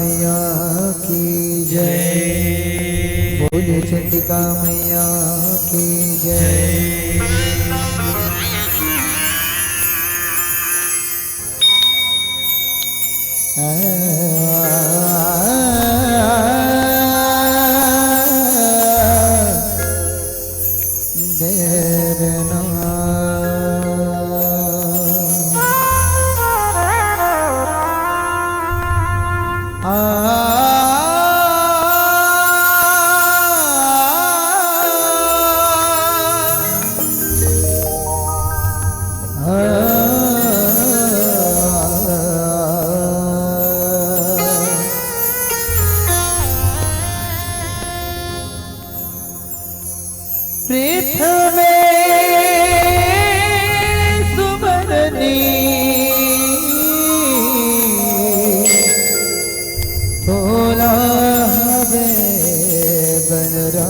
मैया की जय। बोले चंडिका मैया की जय। प्रथमे सुमरनी तोला हवे बनरा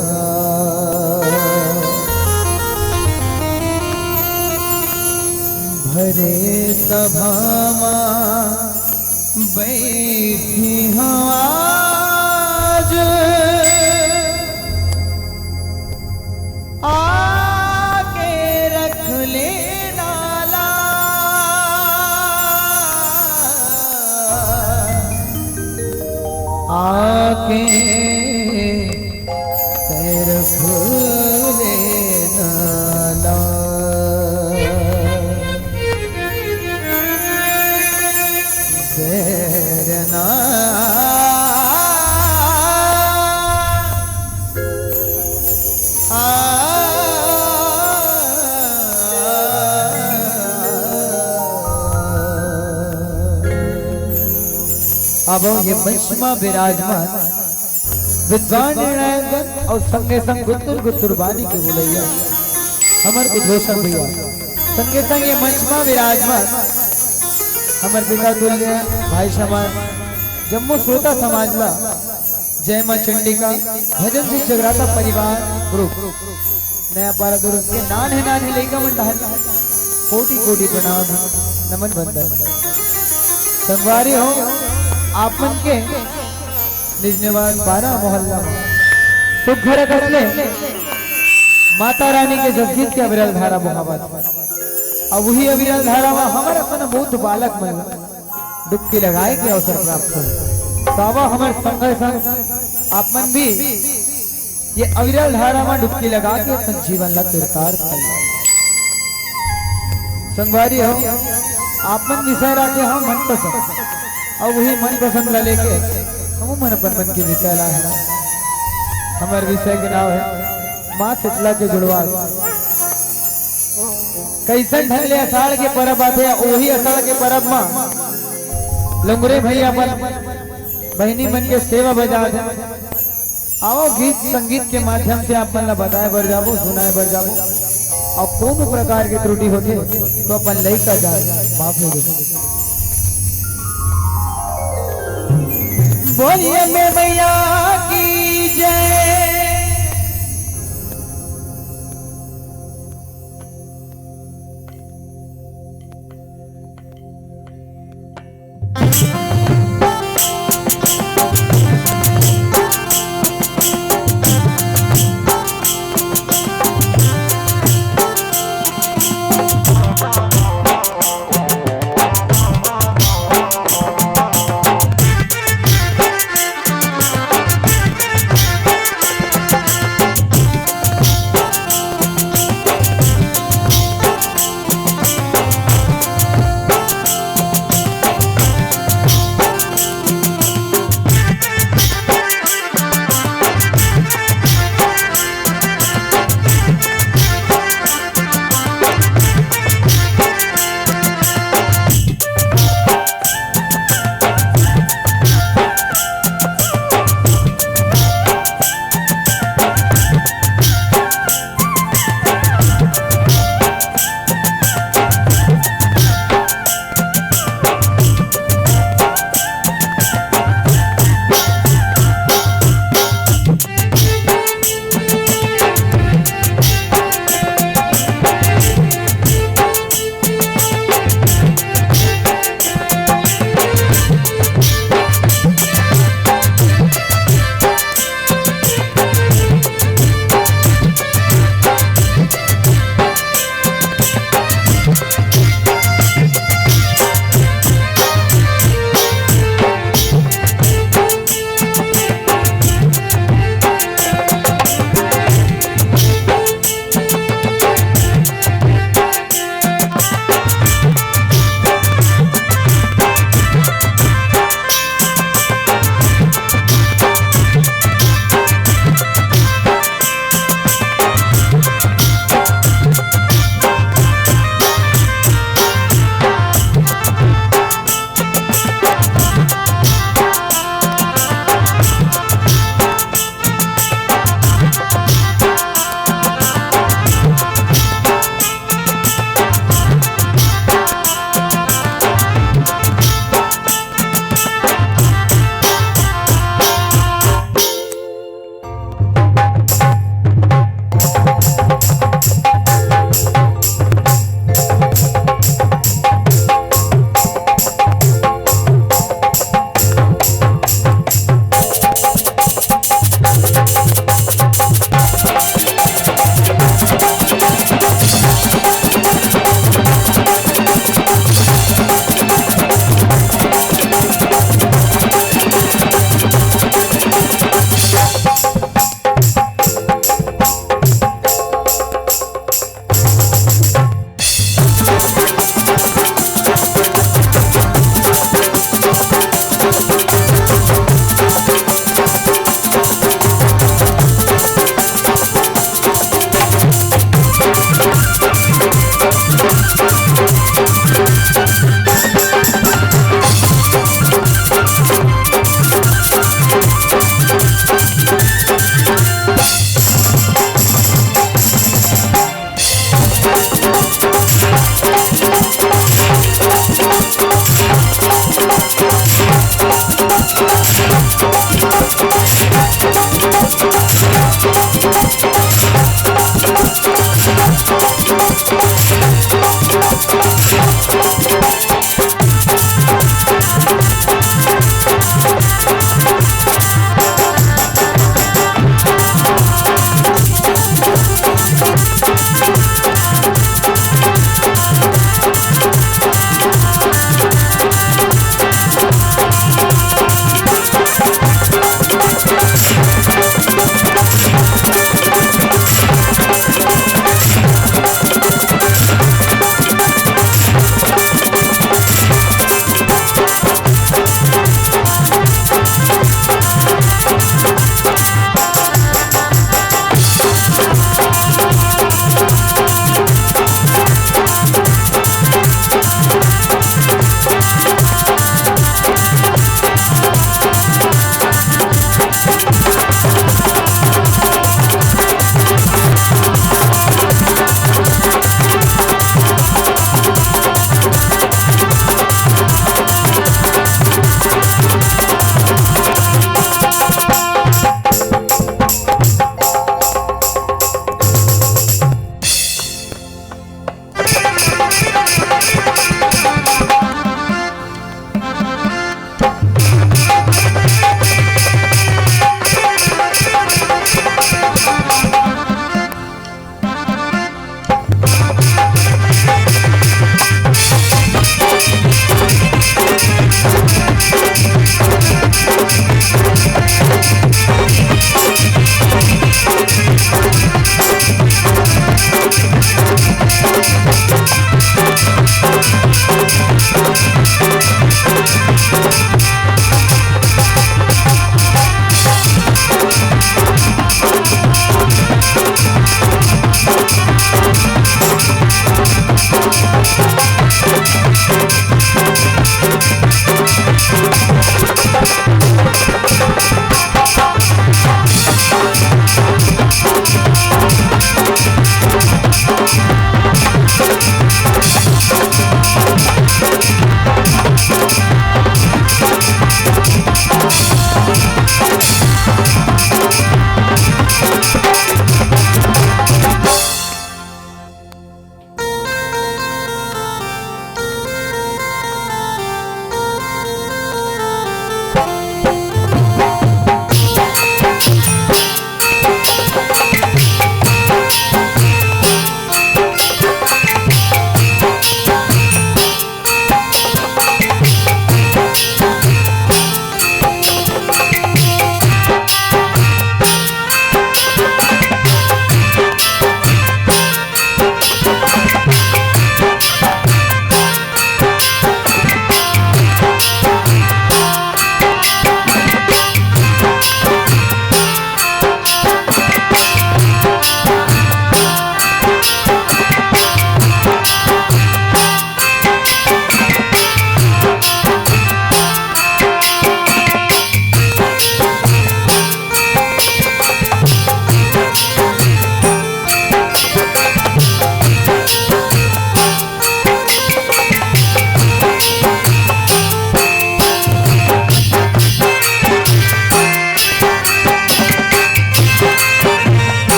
भरे सभा बैठी आज आके रख ले नाला आके रख ले नाला तेरना अब ये पंचमा विराजमान विद्वान निर्णायक और संगे संग गुत्तुर गुत्तुर बानी के बोलैया हमर उद्घोषक भैया संगे संग ये मंचमा विराजमान हमर पिता तुल्य भाई समाज जम्मू श्रोता समाजला जय मां चंडिका भजन सिंह जगराता परिवार ग्रुप नया पारा दुर्ग के नान है लेगा मंडल कोटि कोटि प्रणाम नमन बंदन संगवारी हो आपन के निज निवास 12 मोहल्ला में सुघर करले माता रानी के जसगीत के अविरल धारा बहावत अब वही अविरल धारा में हमारे अपन बहुत बालक मन डुबकी लगाए के अवसर प्राप्त हो तावा हमारे संघर्ष आपन भी ये अविरल धारा में डुबकी लगा के अपन जीवन ला तीर्थार्थ संगवारी हो आपन विषय राखे हम मन पसंद और वही मन पसंद ला लेके हम मन अपन की विषय ला है हमारे विषय के नाम है माँ शीतला के जुड़वा कैसन ढंग ले अषाढ़ के परब आते वही अषाढ़ के परब में लंगुरे भैया बहनी मन के सेवा बजा दे आओ गीत संगीत के माध्यम से अपन ला बताए बर जाबो सुनाए बर जाबो और कोनो प्रकार की त्रुटि होती तो अपन लई का जाए माफ हो दे बोलिए मैं मैया की जय।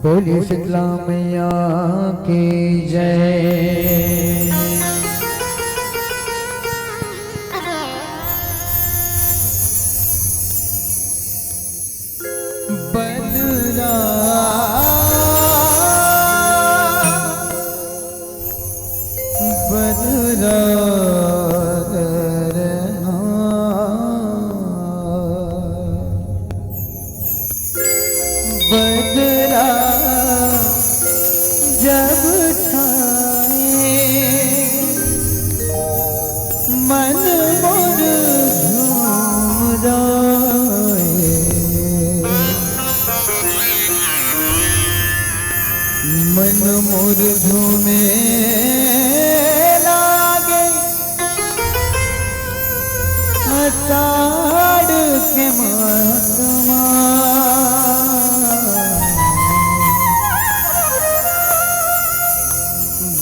बोली शीतला मैया की जय। बलराम जब छाए मन मोर झूम जाए, मन मोर झूमे लागे आषाढ़ के मासमा,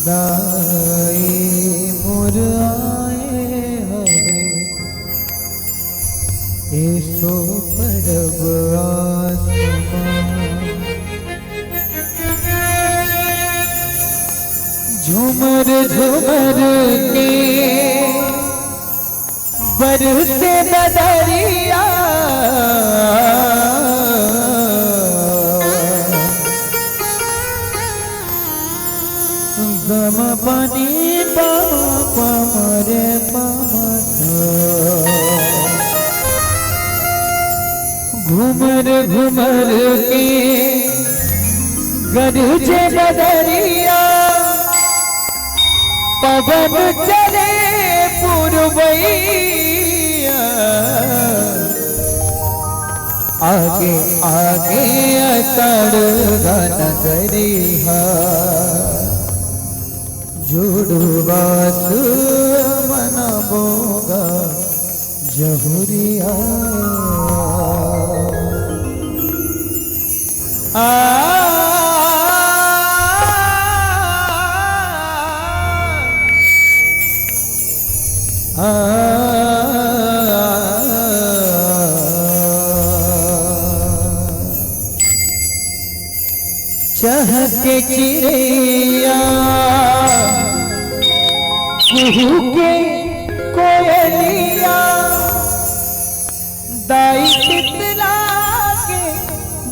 दाई मोर आए हवे ऐसो परब आसमां, झूमर झूमर के बरसे बदरिया, गम पानी पमरे पमथ, घूमर घूमर के गरजे बदरिया, पवन चले पुरवैया, आगे आगे असड़ नगरिया, जुड़वास मन बोगा जहुरिया, चहके चिड़ैया कुहू के कोयलिया, दाई शीतला के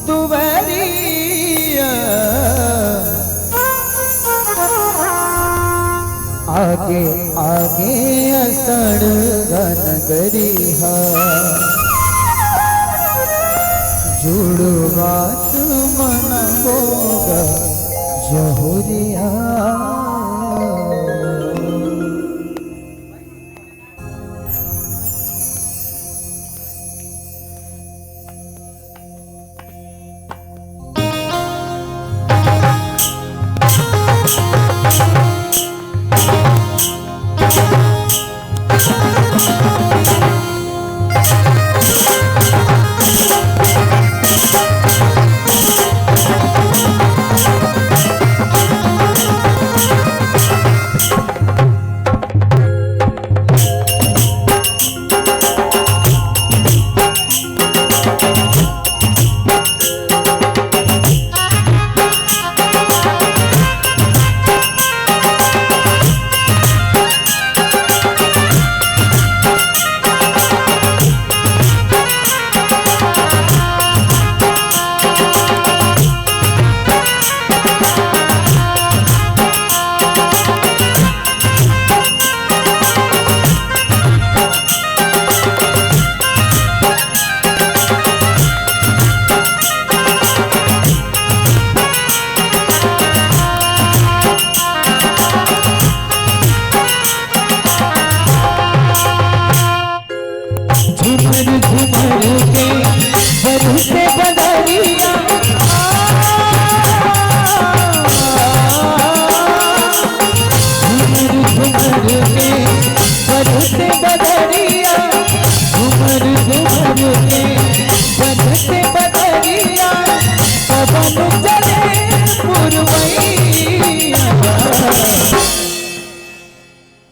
दुवरिया, आगे आगे असड़ नगरिया, जुड़वास मन बोगा जहुरिया,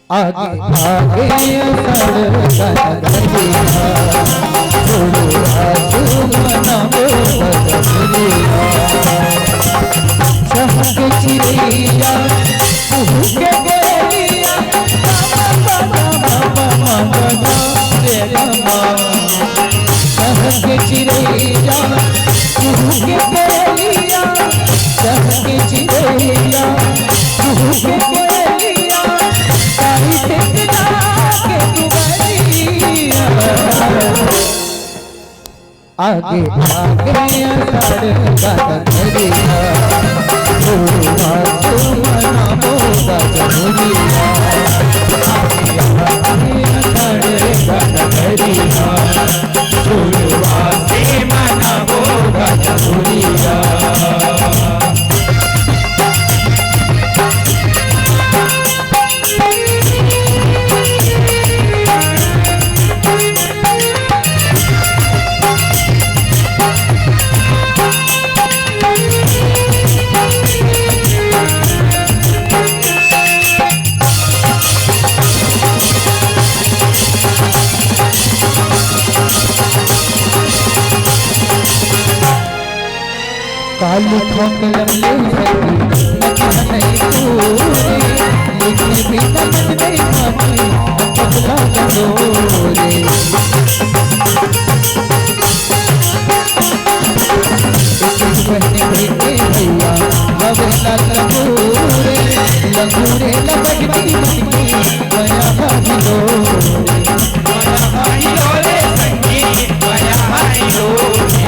आगे आगे चिड़ैया आगे आगे मोकलम ले सकी नहीं पूरे लिखे भी मन में मामी पगला गलोरे बहने बेटे भैया लवेला लगूरे लगूरे लगती मया भाई लोरे संगी मया भाई लोरे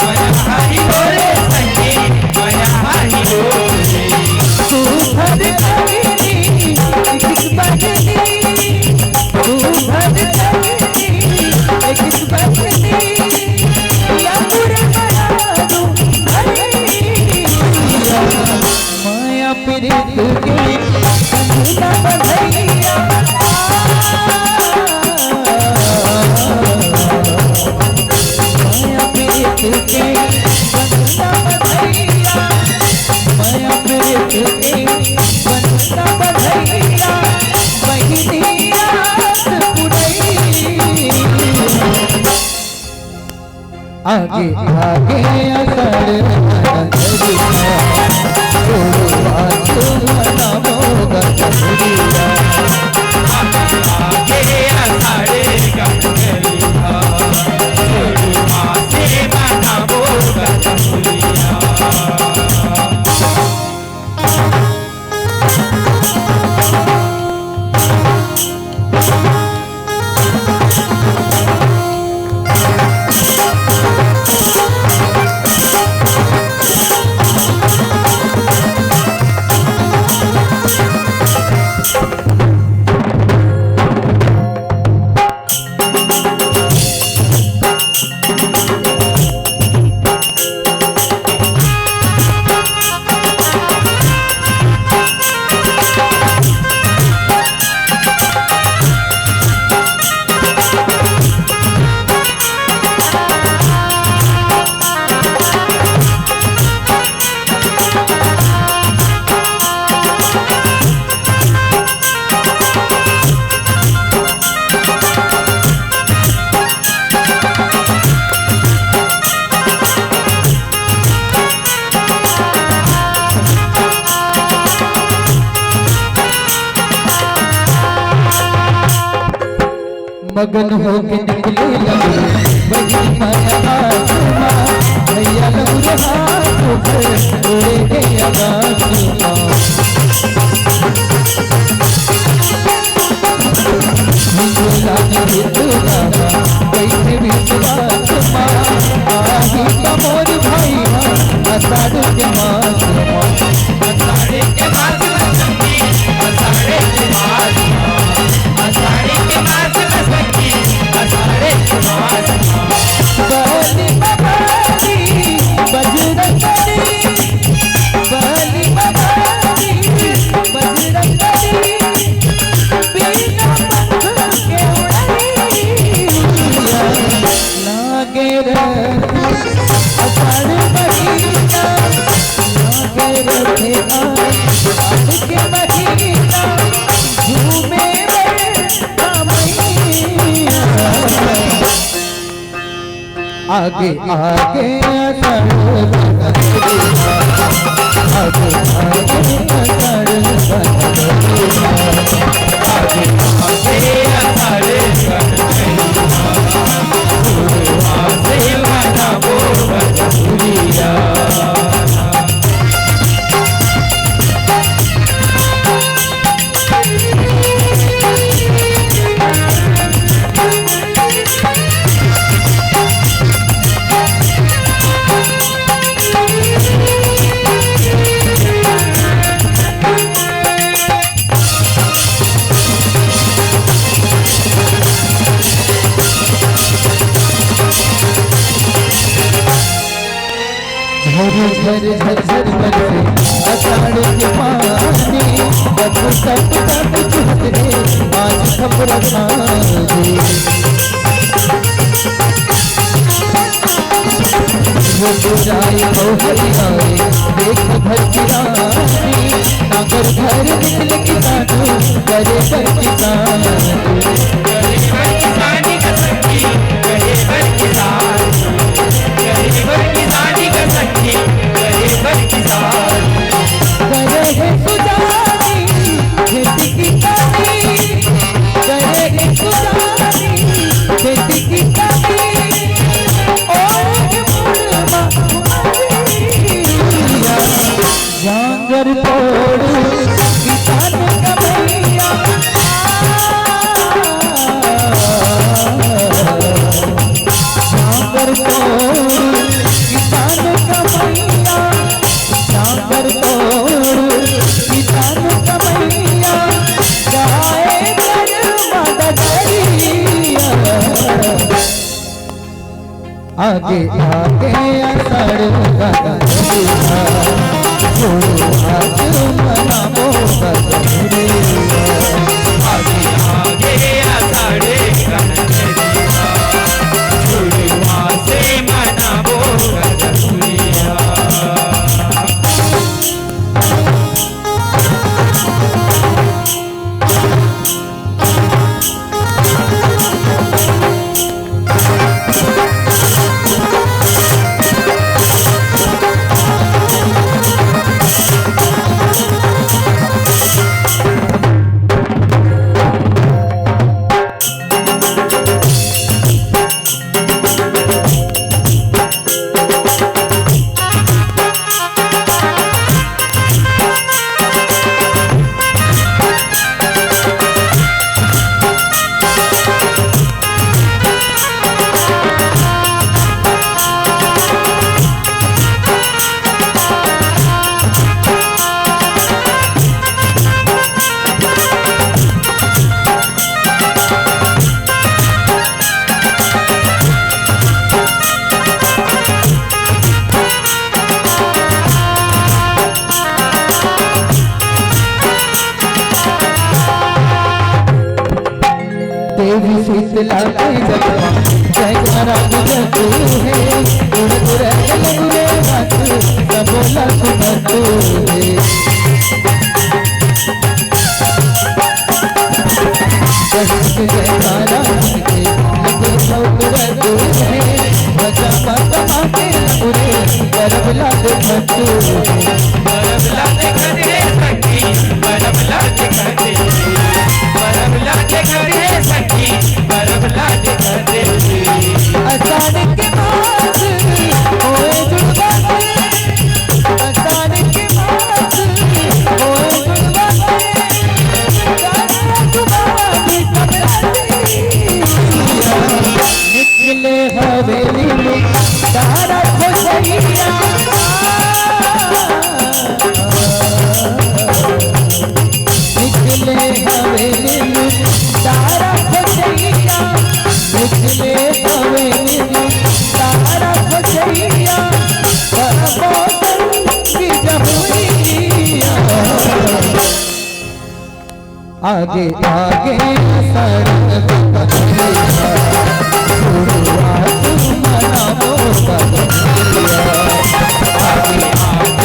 मया भाई लोरे संगी मया भाई लोरे तू भर कविनी किस बजनी तू भर कविनी किस बजनी लगूरे माया प्रीत के संगीता बधैया माया प्रीत के संगीता बधैया माया प्रीत के संगीता बधैया बहिनी रात पुरई आगे आगे मगन होके निकले लगे बड़ी माया आसमां भैया लग हाथ ऊपर उड़े गए आसमां हिंदुला ने हिंदुला कैसे विश्वास मां आही कमोर भाई असाड़ के मास असाड़े के मास असाड़े के मास असाड़े के मास असाड़े के मास बली बबाली बजरंगबली बली बबाली बजरंगबली बिना पंख के उड़ई लागे असाड़ महीना लागे रखे आज के महीना झूमे आगे आगे आगे झर झर झर बरसे अषाढ़ के पानी बद सब सब चुहरे आज खबर खाने वो बुराई हो हरियाए देख भर किरानी नागर घर निकल किसानों करे कर किसानी का सखी करे कर किसान करे कर किसानी का सखी करे कर तोड़ू किसान कमैया नागर तोड़ू किसान कमैया नागर तोड़ू किसान कमैया गाए कर मददरिया आगे आगे असर गगरिया छोड़ो आज मनाओ गगरिया आगे आगे असर गगरिया छोड़ो आज मनाओ गगरिया देवी शीतला के जगवा जय करा गुजर है गुण गुरे लगुरे बात सबोला सुनर तू है जस्ट जय करा के लगे सबोला तू है बजा बात माके लगुरे करबला देखा तू है परबला देखा रे सखी परबला देखा रे परबला देखा रे सखी परबला देखा रे अचानक के पास होए जुड़वाते अचानक के पास होए जुड़वाते जाने तुम्हारी कमराती निकले हवेली में तारा खोजैया निकले हवेली में तारा खोजैया निकले हवेली में तारा खोजैया बोतल की जमुइया आगे आगे सड़क बदलिया शुरुआत मनाओ बदलिया आगे आगे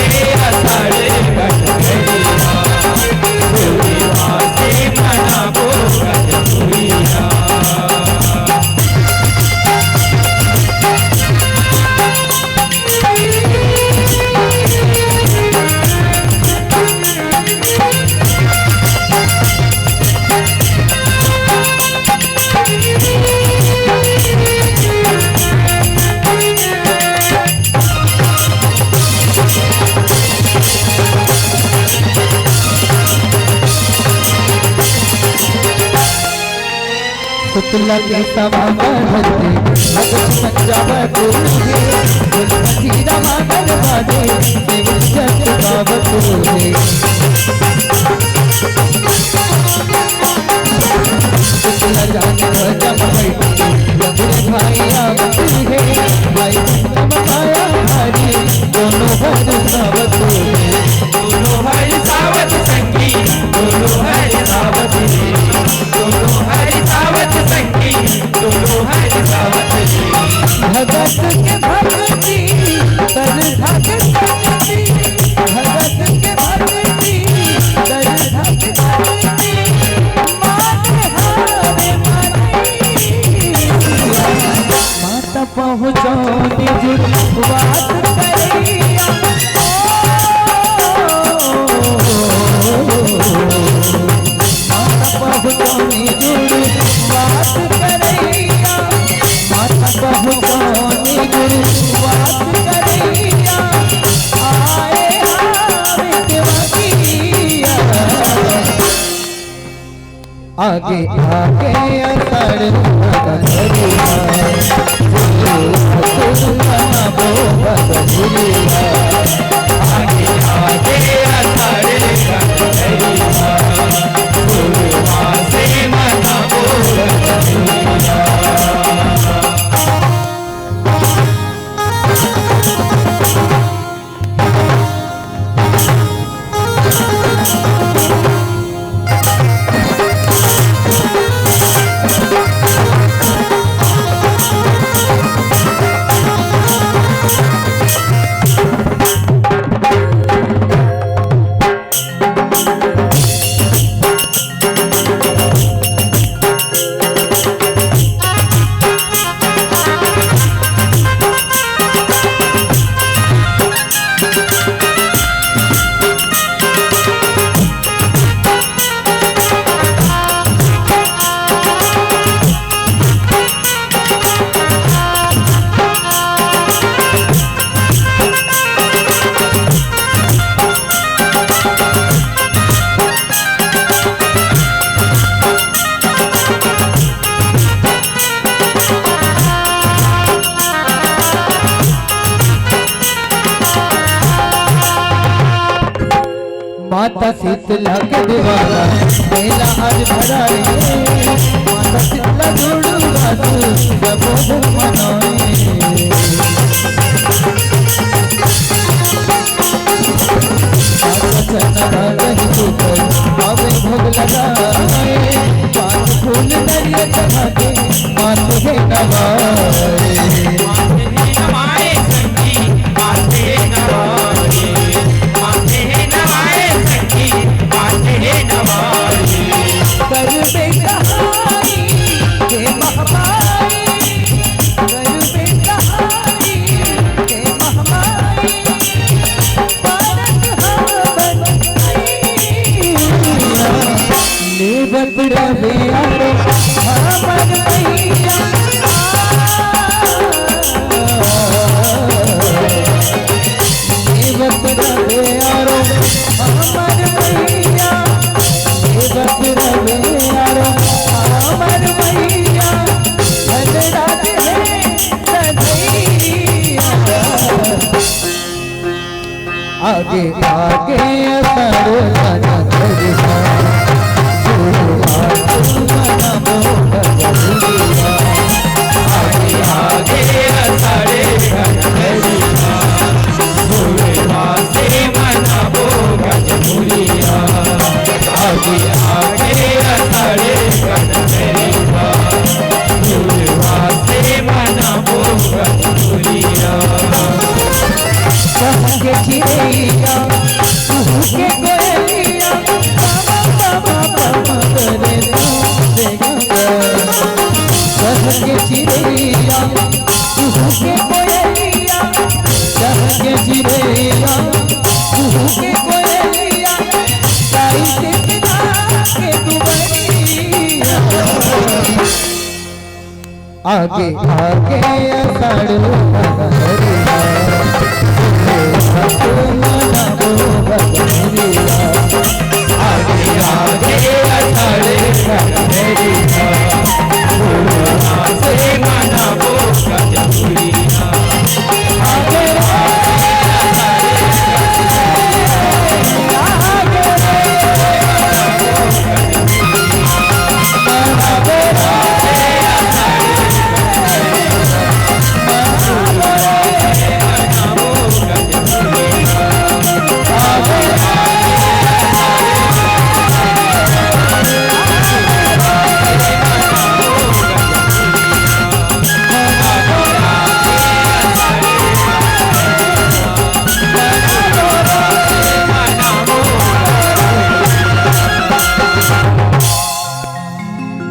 असर गगरिया छोड़ो आज मनाओ गगरिया पुतला के सवा धरते भगत पंजाब तुझे जीरा मांगल बाजे केवल जट बाबत तुझे पुतला जाने जब बैठी लगुरे भाई आवत है भाई तम माया हरी दोनों भर सावत तुझे दोनों हरि सावत संगी दोनों हरि सावत दोनों हरि सावत संगी दोनों हरि सावत भगत के भक्ति कर धक भगत के भक्ति आगे आगे असर बदलिया आगे आगे असर बदलिया गुरुआ से मना बदलिया माता शीतला के दीवाना मेला आज भरा रे माता शीतला जोड़ू बाजू सब मनाए चना रही तू आवे भोग लगाए पांच फूल नरिया चढ़ा के माथे नवाए नवाए संगी माथे नवाए माथे नवाए संगी माथे नवाए कर बेकहानी के महमाई कर बेकहानी के महमाई पारक हवन ले बपड़ा ले आरो हमर मैया ले बपड़ा ले आरो हमर मैया ले बपड़ा ले आरो हमर मैया धनराज है सदैया आगे आगे असर मना करिया आगे आगे असर बदलिया गुरुआ से मना बदलिया आगे आगे असर बदलिया गुरुआ से मना बदलिया के चिड़ैया के कोयलिया बाबा बाबा करे के चिड़ैया के कोयलिया के चिड़ैया के कोयलिया ताई कितना के दुबैया आगे आगे असर बदलिया आगे आगे असर बदलिया गुरुआ से मना बदलिया आगे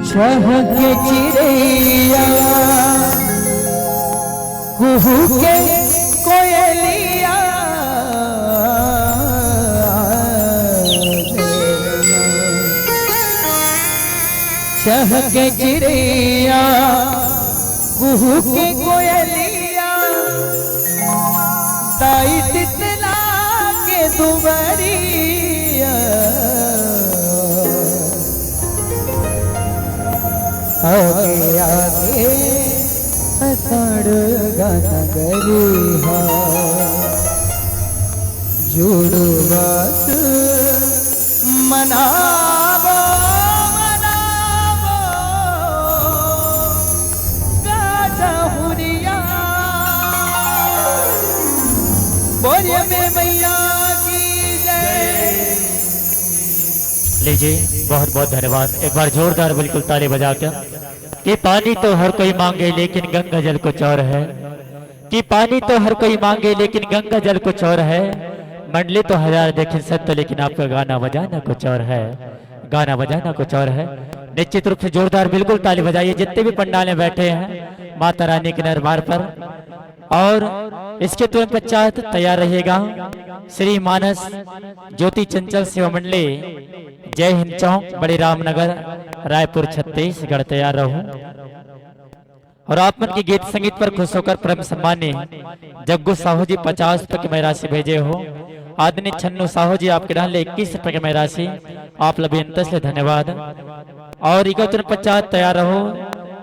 के चिड़ैया कुहू के कोयलिया के चिड़ैया कुहू के कोयलिया ताई तितला के दुबरिया आगे आगे असड़ गाना गरी हा जुड़वास मनावो मनावो गाजा हुरिया बोरिया में मैया की जय। लीजिए बहुत बहुत धन्यवाद। एक बार जोरदार बिल्कुल ताली बजा कर कि पानी तो हर कोई मांगे लेकिन गंगा जल कुछ और है, कि पानी तो हर कोई मांगे लेकिन गंगा जल कुछ और है, मंडली तो हजार देखें सत्य लेकिन आपका गाना बजाना कुछ और है, गाना बजाना कुछ और है। निश्चित रूप से जोरदार बिल्कुल ताली बजाइए जितने भी पंडाल में बैठे हैं माता रानी के दरबार पर। और इसके तुरंत पश्चात तैयार रहिएगा श्री मानस ज्योति चंचल सेवा मंडली जय हिंद चौक बड़े रामनगर रायपुर छत्तीसगढ़ तैयार रहो। और आप मन की गीत संगीत पर खुश होकर परम सम्मान्य जग्गू साहू जी 50 रुपए की राशि भेजे हो। आदरणीय छन्नू साहू जी आपके डाल 21 रुपए की राशि आप लबी से धन्यवाद। और 51 तैयार रहो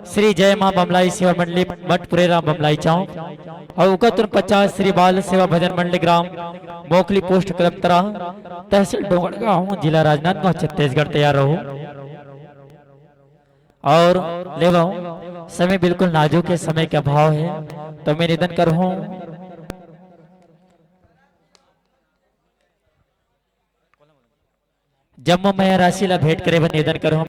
श्री जय मां बमलाई सेवा मंडली मठपुरेरा बमलाई चौक। और 51 श्री बाल सेवा भजन मंडली ग्राम मोखली पोस्ट कलमतरा तहसील डोंगरगांव जिला राजनांदगांव छत्तीसगढ़ तैयार रहो। और ले लो समय बिल्कुल नाजुक के समय का भाव है तो मैं निवेदन करूं जम्मू में राशि ला भेंट करे निवेदन करूं।